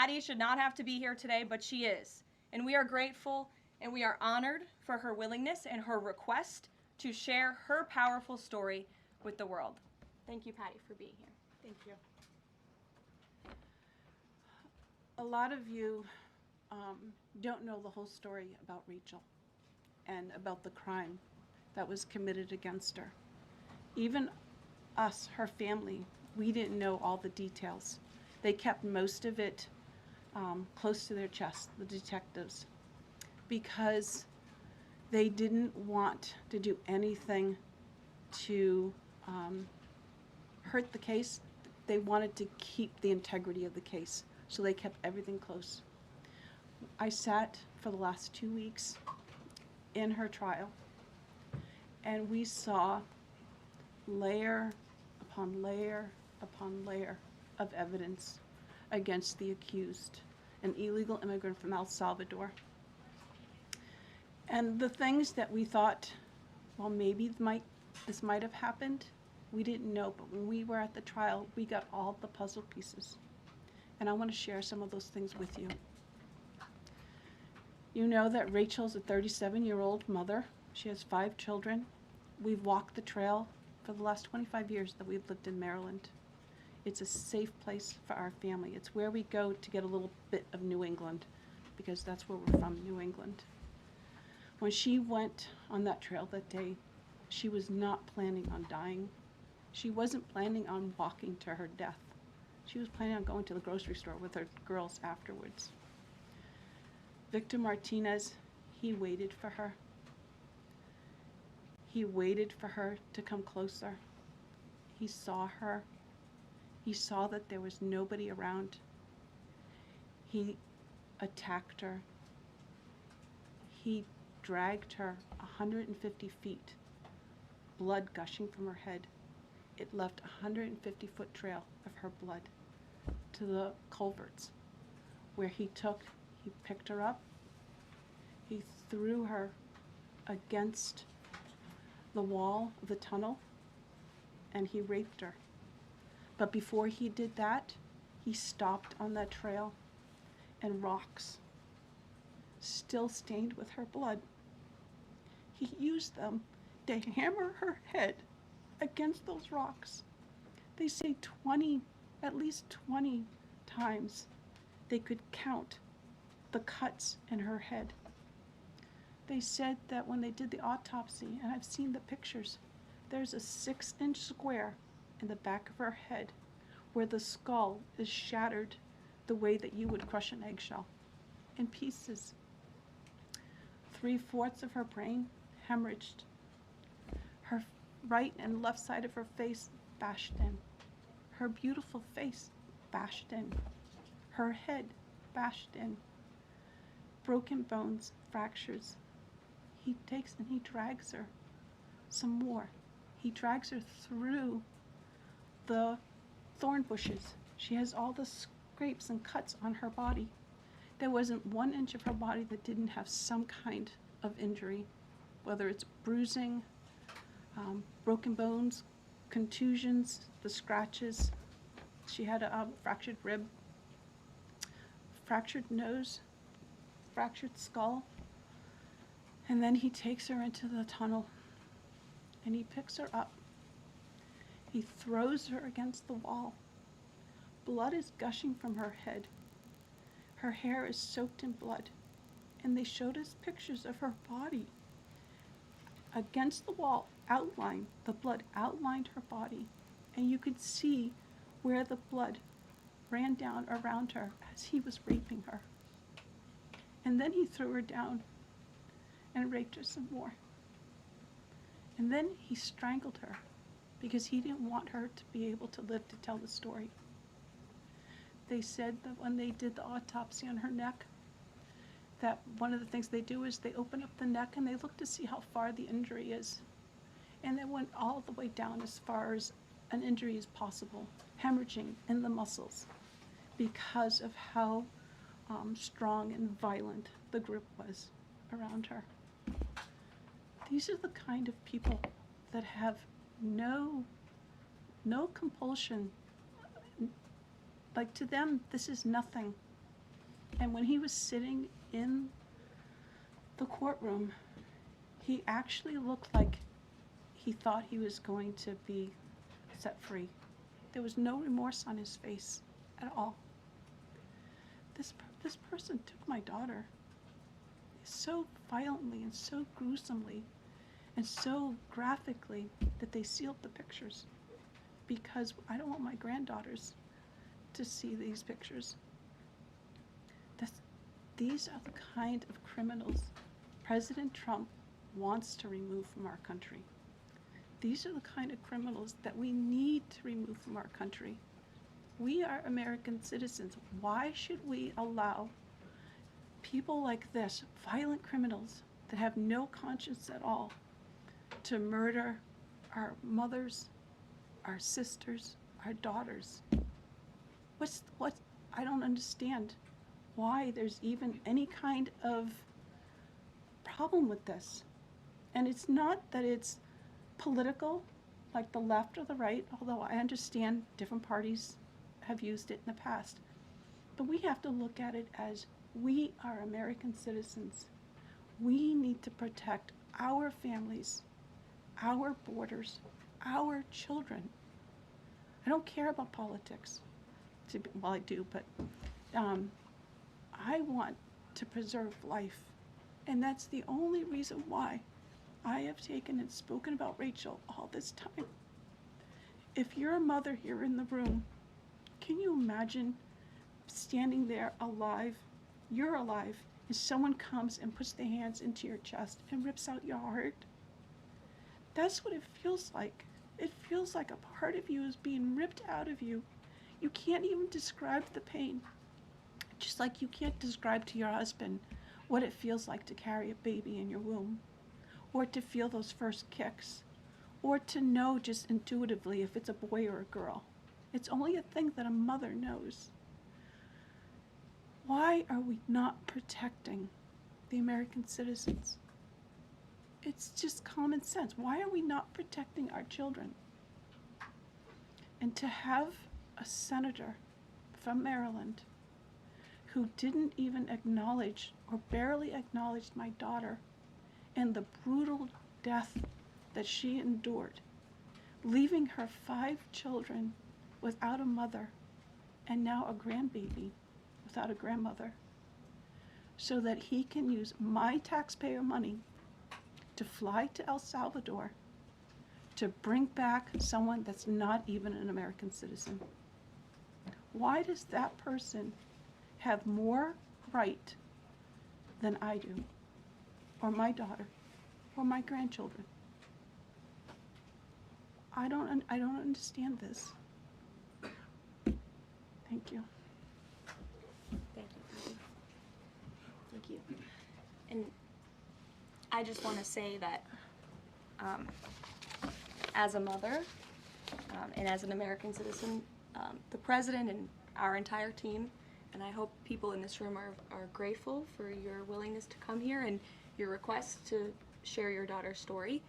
Patty should not have to be here today, but she is. And we are grateful and we are honored for her willingness and her request to share her powerful story with the world. Thank you, Patty, for being here. Thank you. A lot of you don't know the whole story about Rachel and about the crime that was committed against her. Even us, her family, we didn't know all the details. They kept most of it close to their chest, the detectives, because they didn't want to do anything to hurt the case. They wanted to keep the integrity of the case, so they kept everything close. I sat for the last 2 weeks in her trial, and we saw layer upon layer upon layer of evidence against the accused, an illegal immigrant from El Salvador. And the things that we thought, well, maybe this might have happened, we didn't know. But when we were at the trial, we got all the puzzle pieces. And I want to share some of those things with you. You know that Rachel's a 37-year-old mother. She has 5 children. We've walked the trail for the last 25 years that we've lived in Maryland. It's a safe place for our family. It's where we go to get a little bit of New England, because that's where we're from, New England. When she went on that trail that day, she was not planning on dying. She wasn't planning on walking to her death. She was planning on going to the grocery store with her girls afterwards. Victor Martinez, he waited for her. He waited for her to come closer. He saw her. He saw that there was nobody around. He attacked her. He dragged her 150 feet, blood gushing from her head. It left a 150-foot trail of her blood to the culverts, where he picked her up, he threw her against the wall of the tunnel, and he raped her. But before he did that, he stopped on that trail, and rocks, still stained with her blood, he used them to hammer her head against those rocks. They say at least 20 times they could count the cuts in her head. They said that when they did the autopsy, and I've seen the pictures, there's a 6-inch square in the back of her head where the skull is shattered the way that you would crush an eggshell in pieces. 3/4 of her brain hemorrhaged. Her right and left side of her face bashed in. Her beautiful face bashed in. Her head bashed in. Broken bones, fractures. He takes and he drags her some more. He drags her through the thorn bushes. She has all the scrapes and cuts on her body. There wasn't 1 inch of her body that didn't have some kind of injury, whether it's bruising, broken bones, contusions, the scratches. She had a fractured rib, fractured nose, fractured skull. And then he takes her into the tunnel and he picks her up. He throws her against the wall. Blood is gushing from her head. Her hair is soaked in blood. And they showed us pictures of her body against the wall, outlined. The blood outlined her body. And you could see where the blood ran down around her as he was raping her. And then he threw her down and raped her some more. And then he strangled her because he didn't want her to be able to live to tell the story. They said that when they did the autopsy on her neck, that one of the things they do is they open up the neck and they look to see how far the injury is. And they went all the way down as far as an injury is possible, hemorrhaging in the muscles because of how strong and violent the grip was around her. These are the kind of people that have no compulsion. Like, to them, this is nothing. And when he was sitting in the courtroom, he actually looked like he thought he was going to be set free. There was no remorse on his face at all. This person took my daughter so violently and so gruesomely and so graphically that they sealed the pictures, because I don't want my granddaughters to see these pictures. These are the kind of criminals President Trump wants to remove from our country. These are the kind of criminals that we need to remove from our country. We are American citizens. Why should we allow people like this, violent criminals that have no conscience at all, to murder our mothers, our sisters, our daughters? I don't understand why there's even any kind of problem with this. And it's not that it's political, like the left or the right, although I understand different parties have used it in the past. But we have to look at it as we are American citizens. We need to protect our families, our borders, our children. I don't care about politics. Well, I do, but I want to preserve life. And that's the only reason why I have taken and spoken about Rachel all this time. If you're a mother here in the room, can you imagine standing there alive? You're alive, and someone comes and puts their hands into your chest and rips out your heart? That's what it feels like. It feels like a part of you is being ripped out of you. You can't even describe the pain. Just like you can't describe to your husband what it feels like to carry a baby in your womb, or to feel those first kicks, or to know just intuitively if it's a boy or a girl. It's only a thing that a mother knows. Why are we not protecting the American citizens? It's just common sense. Why are we not protecting our children? And to have a senator from Maryland who didn't even acknowledge or barely acknowledged my daughter and the brutal death that she endured, leaving her 5 children without a mother and now a grandbaby without a grandmother, so that he can use my taxpayer money to fly to El Salvador to bring back someone that's not even an American citizen. Why does that person have more right than I do, or my daughter, or my grandchildren? I don't understand this. Thank you. Thank you, Patty. Thank you. And I just want to say that as a mother and as an American citizen, the president and our entire team, and I hope people in this room are grateful for your willingness to come here and your request to share your daughter's story.